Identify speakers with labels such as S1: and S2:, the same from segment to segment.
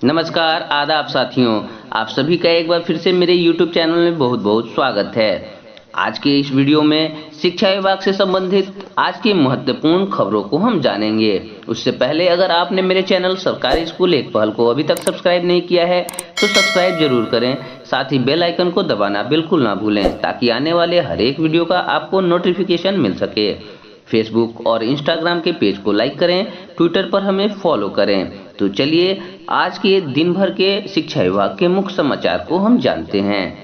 S1: नमस्कार, आदाब साथियों। आप सभी का एक बार फिर से मेरे YouTube चैनल में बहुत बहुत स्वागत है। आज के इस वीडियो में शिक्षा विभाग से संबंधित आज की महत्वपूर्ण खबरों को हम जानेंगे। उससे पहले अगर आपने मेरे चैनल सरकारी स्कूल एक पहल को अभी तक सब्सक्राइब नहीं किया है तो सब्सक्राइब जरूर करें। साथ ही बेल आइकन को दबाना बिल्कुल ना भूलें ताकि आने वाले हर एक वीडियो का आपको नोटिफिकेशन मिल सके। फेसबुक और इंस्टाग्राम के पेज को लाइक करें, ट्विटर पर हमें फॉलो करें। तो चलिए आज के दिन भर के शिक्षा विभाग के मुख्य समाचार को हम जानते हैं।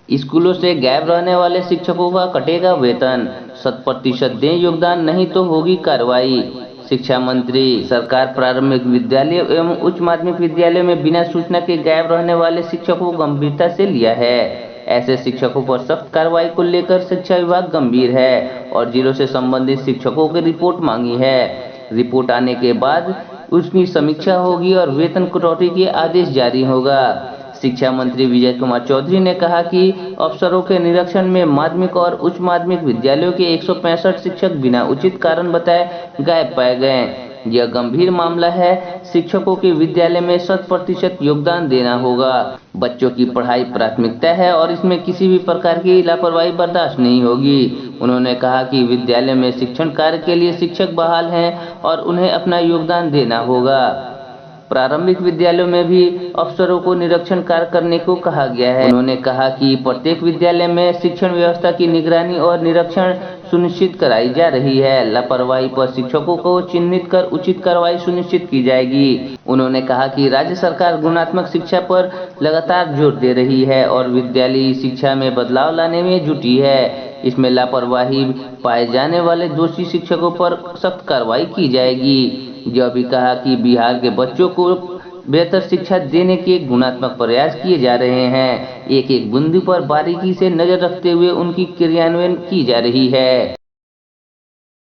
S1: स्कूलों से गायब रहने वाले शिक्षकों का कटेगा वेतन, 100% दें योगदान नहीं तो होगी कार्रवाई। शिक्षा मंत्री सरकार प्रारंभिक विद्यालय एवं उच्च माध्यमिक विद्यालयों में बिना सूचना के गायब रहने वाले शिक्षकों को गंभीरता से लिया है। ऐसे शिक्षकों पर सख्त कार्रवाई को लेकर शिक्षा विभाग गंभीर है और जिलों से संबंधित शिक्षकों की रिपोर्ट मांगी है। रिपोर्ट आने के बाद उसकी समीक्षा होगी और वेतन कटौती के आदेश जारी होगा। शिक्षा मंत्री विजय कुमार चौधरी ने कहा कि अफसरों के निरीक्षण में माध्यमिक और उच्च माध्यमिक विद्यालयों के 165 शिक्षक बिना उचित कारण बताए गायब पाए गए। यह गंभीर मामला है। शिक्षकों के विद्यालय में 100% योगदान देना होगा। बच्चों की पढ़ाई प्राथमिकता है और इसमें किसी भी प्रकार की लापरवाही बर्दाश्त नहीं होगी। उन्होंने कहा कि विद्यालय में शिक्षण कार्य के लिए शिक्षक बहाल हैं और उन्हें अपना योगदान देना होगा। प्रारंभिक विद्यालयों में भी अफसरों को निरीक्षण कार्य करने को कहा गया है। उन्होंने कहा कि प्रत्येक विद्यालय में शिक्षण व्यवस्था की निगरानी और निरीक्षण सुनिश्चित कराई जा रही है। लापरवाही पर शिक्षकों को चिन्हित कर उचित कार्रवाई सुनिश्चित की जाएगी। उन्होंने कहा कि राज्य सरकार गुणात्मक शिक्षा पर लगातार जोर दे रही है और विद्यालयी शिक्षा में बदलाव लाने में जुटी है। इसमें लापरवाही पाए जाने वाले दोषी शिक्षकों पर सख्त कार्रवाई की जाएगी। यह भी कहा कि बिहार के बच्चों को बेहतर शिक्षा देने के गुणात्मक प्रयास किए जा रहे हैं। एक एक बिंदु पर बारीकी से नजर रखते हुए उनकी क्रियान्वयन की जा रही है।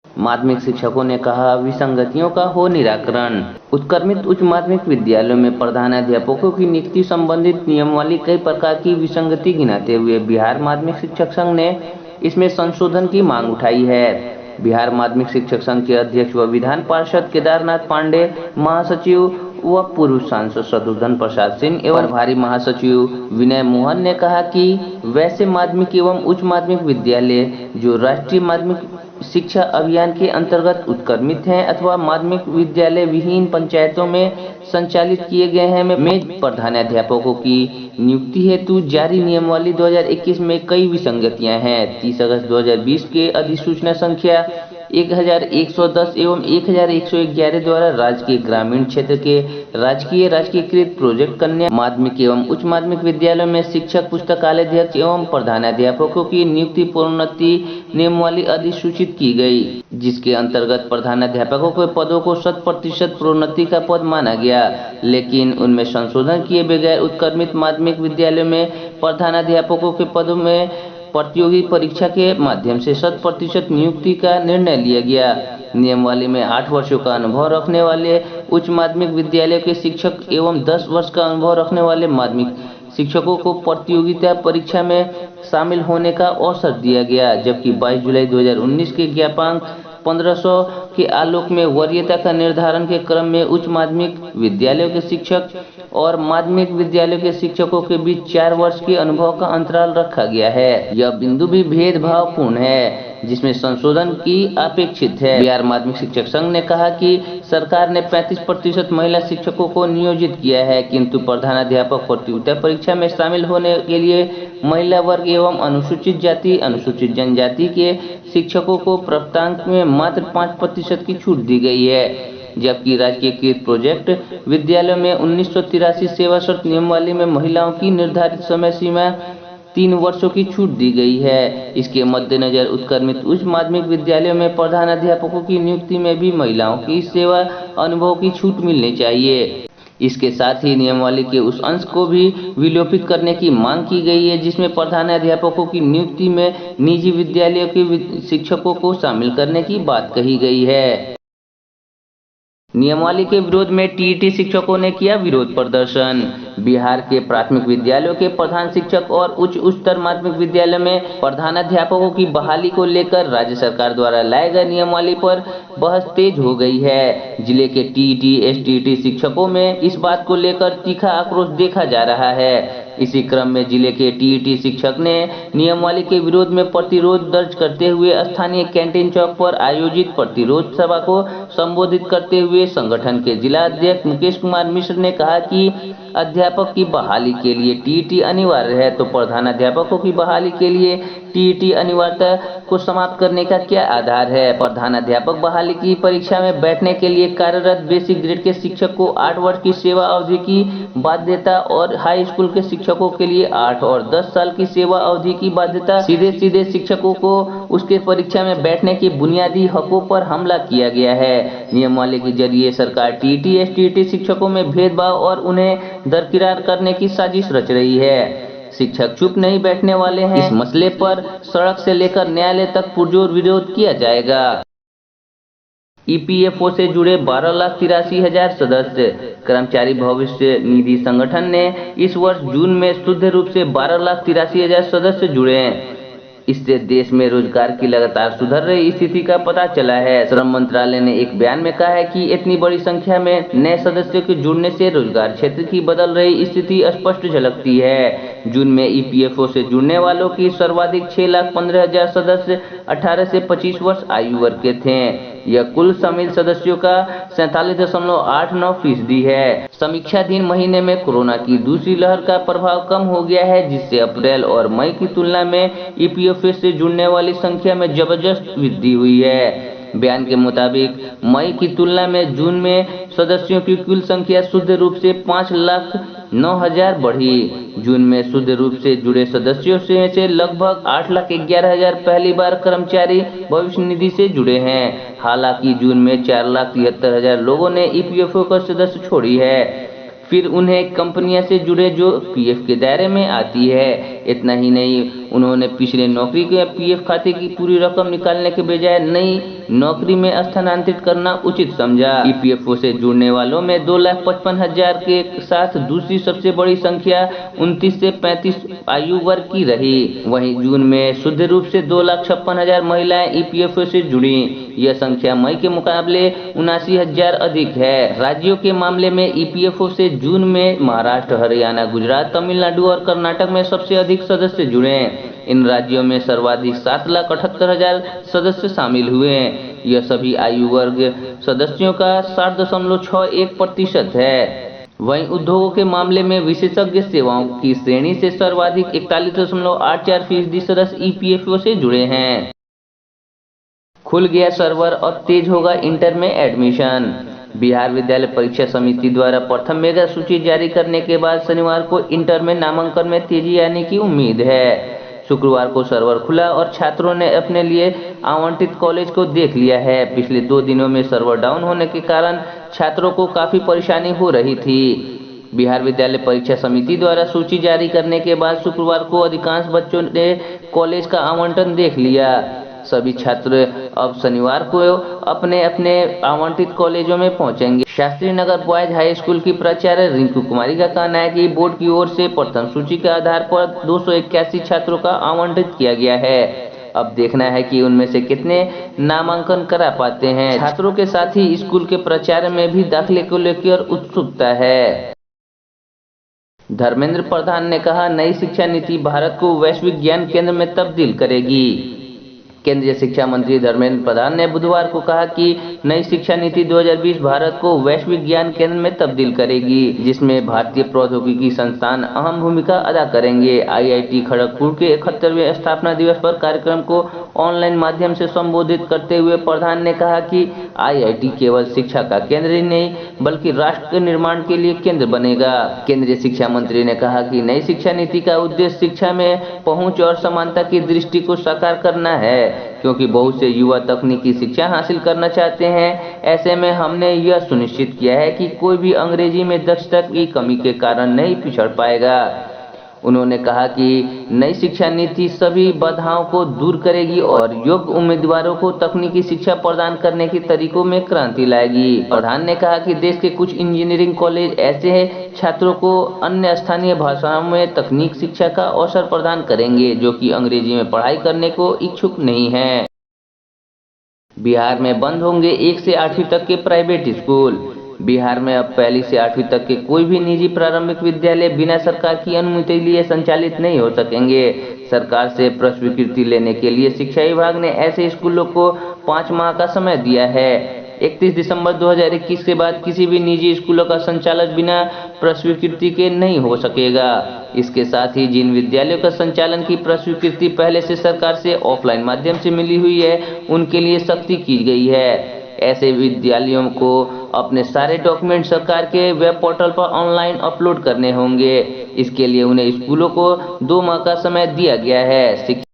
S1: माध्यमिक शिक्षकों ने कहा, विसंगतियों का हो निराकरण। उत्क्रमित उच्च माध्यमिक विद्यालयों में प्रधानाध्यापकों की नियुक्ति संबंधित नियमावली कई प्रकार की विसंगति गिनाते हुए बिहार माध्यमिक शिक्षक संघ ने इसमें संशोधन की मांग उठाई है। बिहार माध्यमिक शिक्षक संघ के अध्यक्ष व विधान पार्षद केदारनाथ पांडे, महासचिव व पूर्व सांसद शत्रुघ्न प्रसाद सिंह एवं प्रभारी महासचिव विनय मोहन ने कहा कि वैसे माध्यमिक एवं उच्च माध्यमिक विद्यालय जो राष्ट्रीय माध्यमिक शिक्षा अभियान के अंतर्गत उत्क्रमित हैं अथवा माध्यमिक विद्यालय विहीन पंचायतों में संचालित किए गए हैं में प्रधानाध्यापकों की नियुक्ति हेतु जारी नियमावली 2021 में कई विसंगतियां हैं। 30 अगस्त 2020 के अधिसूचना संख्या 1110 एवं 1111 द्वारा राज्य के ग्रामीण क्षेत्र के राजकीयकृत प्रोजेक्ट कन्या माध्यमिक एवं उच्च माध्यमिक विद्यालयों में शिक्षक पुस्तकालयाध्यक्ष एवं प्रधानाध्यापकों की नियुक्ति प्रोन्नति नियमावली अधिसूचित की गई, जिसके अंतर्गत प्रधानाध्यापकों के पदों को 100% प्रोन्नति का पद माना गया। लेकिन उनमें संशोधन किए बगैर उत्क्रमित माध्यमिक विद्यालयों में प्रधानाध्यापकों के पदों में प्रतियोगी परीक्षा के माध्यम से 100% नियुक्ति का निर्णय लिया गया। नियमावली में 8 वर्षों का अनुभव रखने वाले उच्च माध्यमिक विद्यालयों के शिक्षक एवं 10 वर्ष का अनुभव रखने वाले माध्यमिक शिक्षकों को प्रतियोगिता परीक्षा में शामिल होने का अवसर दिया गया, जबकि 22 जुलाई 2019 के ज्ञापांक 1500 के आलोक में वरीयता का निर्धारण के क्रम में उच्च माध्यमिक विद्यालयों के शिक्षक और माध्यमिक विद्यालयों के शिक्षकों के बीच 4 वर्ष के अनुभव का अंतराल रखा गया है। यह बिंदु भी भेदभावपूर्ण है जिसमें संशोधन की अपेक्षित है। बिहार माध्यमिक शिक्षक संघ ने कहा कि सरकार ने 35% महिला शिक्षकों को नियोजित किया है, किंतु प्रधानाध्यापक प्रतियोगिता परीक्षा में शामिल होने के लिए महिला वर्ग एवं अनुसूचित जाति अनुसूचित जनजाति के शिक्षकों को प्राप्तांक में मात्र 5% की छूट दी गई है, जबकि राजकीयकृत प्रोजेक्ट विद्यालयों में 1983 सेवा शर्त नियमावली में महिलाओं की निर्धारित समय सीमा 3 वर्षों की छूट दी गई है। इसके मद्देनजर उत्क्रमित उच्च माध्यमिक विद्यालयों में प्रधानाध्यापकों की नियुक्ति में भी महिलाओं की सेवा अनुभव की छूट मिलनी चाहिए। इसके साथ ही नियमावली के उस अंश को भी विलोपित करने की मांग की गई है जिसमें प्रधानाध्यापकों की नियुक्ति में निजी विद्यालयों के शिक्षकों को शामिल करने की बात कही गई है। नियमावली के विरोध में टीईटी शिक्षकों ने किया विरोध प्रदर्शन। बिहार के प्राथमिक विद्यालयों के प्रधान शिक्षक और उच्चतर माध्यमिक विद्यालय में प्रधानाध्यापकों की बहाली को लेकर राज्य सरकार द्वारा लाए गए नियमावली पर बहस तेज हो गई है। जिले के टीईटी एसटीईटी शिक्षकों में इस बात को लेकर तीखा आक्रोश देखा जा रहा है। इसी क्रम में जिले के टीईटी शिक्षक ने नियमावली के विरोध में प्रतिरोध दर्ज करते हुए स्थानीय कैंटीन चौक पर आयोजित प्रतिरोध सभा को संबोधित करते हुए संगठन के जिला अध्यक्ष मुकेश कुमार मिश्र ने कहा कि अध्यापक की बहाली के लिए टीईटी अनिवार्य है, तो प्रधानाध्यापकों की बहाली के लिए टीईटी अनिवार्यता को समाप्त करने का क्या आधार है। प्रधानाध्यापक बहाली की परीक्षा में बैठने के लिए कार्यरत बेसिक ग्रेड के शिक्षक को 8 वर्ष की सेवा अवधि की बाध्यता और हाई स्कूल के शिक्षकों के लिए 8 और 10 साल की सेवा अवधि की बाध्यता, सीधे शिक्षकों को उसके परीक्षा में बैठने के बुनियादी हकों पर हमला किया गया है। नियमावली के जरिए सरकार टीईटी एसटीईटी शिक्षकों में भेदभाव और उन्हें दरकिरार करने की साजिश रच रही है। शिक्षक चुप नहीं बैठने वाले हैं। इस मसले पर सड़क से लेकर न्यायालय तक पुरजोर विरोध किया जाएगा। ईपीएफओ से जुड़े 12,83,000 सदस्य। कर्मचारी भविष्य निधि संगठन ने इस वर्ष जून में शुद्ध रूप से 12,83,000 सदस्य जुड़े हैं। इससे देश में रोजगार की लगातार सुधर रही स्थिति का पता चला है। श्रम मंत्रालय ने एक बयान में कहा है कि इतनी बड़ी संख्या में नए सदस्यों के जुड़ने से रोजगार क्षेत्र की बदल रही स्थिति स्पष्ट झलकती है। जून में ईपीएफओ से जुड़ने वालों की सर्वाधिक 6,15,000 सदस्य 18 से 25 वर्ष आयु वर्ग के थे। यह कुल शामिल सदस्यों का 47.89% है। समीक्षाधीन महीने में कोरोना की दूसरी लहर का प्रभाव कम हो गया है, जिससे अप्रैल और मई की तुलना में ईपीएफओ से जुड़ने वाली संख्या में जबरदस्त वृद्धि हुई है। बयान के मुताबिक मई की तुलना में जून में सदस्यों की कुल संख्या शुद्ध रूप से 5,09,000 बढ़ी। जून में शुद्ध रूप से जुड़े सदस्यों से लगभग 8,11,000 पहली बार कर्मचारी भविष्य निधि से जुड़े हैं। हालांकि जून में 4,73,000 लोगों ने ईपीएफओ का सदस्य छोड़ी है। फिर उन्हें कंपनियां से जुड़े जो पीएफ के दायरे में आती है। इतना ही नहीं, उन्होंने पिछले नौकरी के पीएफ खाते की पूरी रकम निकालने के बजाय नई नौकरी में स्थानांतरित करना उचित समझा। ईपीएफओ से जुड़ने वालों में 2,55,000 के साथ दूसरी सबसे बड़ी संख्या 29 से 35 आयु वर्ग की रही। वहीं जून में शुद्ध रूप से 2,56,000 महिलाएं ईपीएफओ से जुड़ी। यह संख्या मई के मुकाबले 79,000 अधिक है। राज्यों के मामले में ईपीएफओ से जून में महाराष्ट्र, हरियाणा, गुजरात, तमिलनाडु और कर्नाटक में सबसे अधिक सदस्य जुड़े। इन राज्यों में सर्वाधिक 7,78,000 सदस्य शामिल हुए। यह सभी आयु वर्ग सदस्यों का 60.61% है। वहीं उद्योगों के मामले में विशेषज्ञ सेवाओं की श्रेणी से सर्वाधिक 41.84% सदस्य ईपीएफओ से जुड़े हैं। खुल गया सर्वर, अब तेज होगा इंटर में एडमिशन। बिहार विद्यालय परीक्षा समिति द्वारा प्रथम मेगा सूची जारी करने के बाद शनिवार को इंटर में नामांकन में तेजी आने की उम्मीद है। शुक्रवार को सर्वर खुला और छात्रों ने अपने लिए आवंटित कॉलेज को देख लिया है। पिछले 2 दिनों में सर्वर डाउन होने के कारण छात्रों को काफी परेशानी हो रही थी। बिहार विद्यालय परीक्षा समिति द्वारा सूची जारी करने के बाद शुक्रवार को अधिकांश बच्चों ने कॉलेज का आवंटन देख लिया। सभी छात्र अब शनिवार को अपने अपने आवंटित कॉलेजों में पहुंचेंगे। Shastri Nagar boys high school की प्राचार्य रिंकू कुमारी का कहना है कि बोर्ड की ओर से प्रथम सूची के आधार पर 281 छात्रों का आवंटित किया गया है। अब देखना है कि उनमें से कितने नामांकन करा पाते हैं। छात्रों के साथ ही स्कूल के प्राचार्य में भी दाखिले को लेकर उत्सुकता है। धर्मेंद्र प्रधान ने कहा, नई शिक्षा नीति भारत को वैश्विक ज्ञान केंद्र में तब्दील करेगी। केंद्रीय शिक्षा मंत्री धर्मेंद्र प्रधान ने बुधवार को कहा कि नई शिक्षा नीति 2020 भारत को वैश्विक ज्ञान केंद्र में तब्दील करेगी, जिसमें भारतीय प्रौद्योगिकी संस्थान अहम भूमिका अदा करेंगे। आईआईटी खड़गपुर के 71वें स्थापना दिवस पर कार्यक्रम को ऑनलाइन माध्यम से संबोधित करते हुए प्रधान ने कहा कि आईआईटी केवल शिक्षा का केंद्र ही नहीं बल्कि राष्ट्र के निर्माण के लिए केंद्र बनेगा। केंद्रीय शिक्षा मंत्री ने कहा कि नई शिक्षा नीति का उद्देश्य शिक्षा में पहुंच और समानता की दृष्टि को साकार करना है, क्योंकि बहुत से युवा तकनीकी शिक्षा हासिल करना चाहते हैं। ऐसे में हमने यह सुनिश्चित किया है कि कोई भी अंग्रेजी में दक्षता की कमी के कारण नहीं पिछड़ पाएगा। उन्होंने कहा कि नई शिक्षा नीति सभी बाधाओं को दूर करेगी और योग्य उम्मीदवारों को तकनीकी शिक्षा प्रदान करने के तरीकों में क्रांति लाएगी। प्रधान ने कहा कि देश के कुछ इंजीनियरिंग कॉलेज ऐसे हैं छात्रों को अन्य स्थानीय भाषाओं में तकनीक शिक्षा का अवसर प्रदान करेंगे जो कि अंग्रेजी में पढ़ाई करने को इच्छुक नहीं है। बिहार में बंद होंगे 1 से 8वीं तक के प्राइवेट स्कूल। बिहार में अब पहली से 8वीं तक के कोई भी निजी प्रारंभिक विद्यालय बिना सरकार की अनुमति लिए संचालित नहीं हो सकेंगे। सरकार से प्रस्वीकृति लेने के लिए शिक्षा विभाग ने ऐसे स्कूलों को 5 माह का समय दिया है। 31 दिसंबर 2021 के बाद किसी भी निजी स्कूलों का संचालन बिना प्रस्वीकृति के नहीं हो सकेगा। इसके साथ ही जिन विद्यालयों का संचालन की प्रस्वीकृति पहले से सरकार से ऑफलाइन माध्यम से मिली हुई है उनके लिए सख्ती की गई है। ऐसे विद्यालयों को अपने सारे डॉक्यूमेंट सरकार के वेब पोर्टल पर ऑनलाइन अपलोड करने होंगे। इसके लिए उन्हें स्कूलों को 2 माह का समय दिया गया है।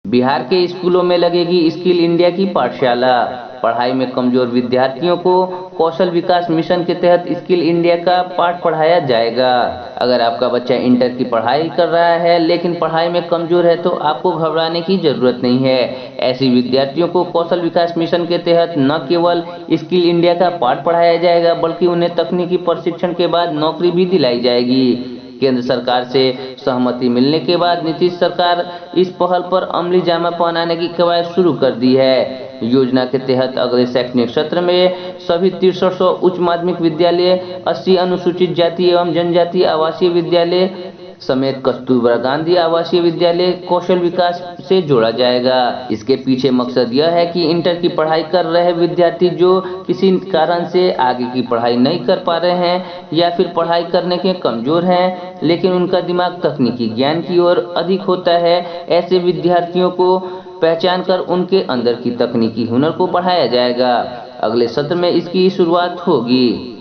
S1: बिहार के स्कूलों में लगेगी स्किल इंडिया की पाठशाला। पढ़ाई में कमजोर विद्यार्थियों को कौशल विकास मिशन के तहत स्किल इंडिया का पाठ पढ़ाया जाएगा। अगर आपका बच्चा इंटर की पढ़ाई कर रहा है लेकिन पढ़ाई में कमजोर है तो आपको घबराने की जरूरत नहीं है। ऐसे विद्यार्थियों को कौशल विकास मिशन के तहत न केवल स्किल इंडिया का पाठ पढ़ाया जाएगा बल्कि उन्हें तकनीकी प्रशिक्षण के बाद नौकरी भी दिलाई जाएगी। केंद्र सरकार से सहमति मिलने के बाद नीतीश सरकार इस पहल पर अमली जामा पहनाने की कवायद शुरू कर दी है। योजना के तहत अगले शैक्षणिक सत्र में सभी 6300 उच्च माध्यमिक विद्यालय, 80 अनुसूचित जाति एवं जनजाति आवासीय विद्यालय समेत कस्तूरबा गांधी आवासीय विद्यालय कौशल विकास से जोड़ा जाएगा। इसके पीछे मकसद यह है कि इंटर की पढ़ाई कर रहे विद्यार्थी जो किसी कारण से आगे की पढ़ाई नहीं कर पा रहे हैं या फिर पढ़ाई करने के कमजोर हैं लेकिन उनका दिमाग तकनीकी ज्ञान की ओर अधिक होता है, ऐसे विद्यार्थियों को पहचान कर उनके अंदर की तकनीकी हुनर को बढ़ाया जाएगा। अगले सत्र में इसकी शुरुआत होगी।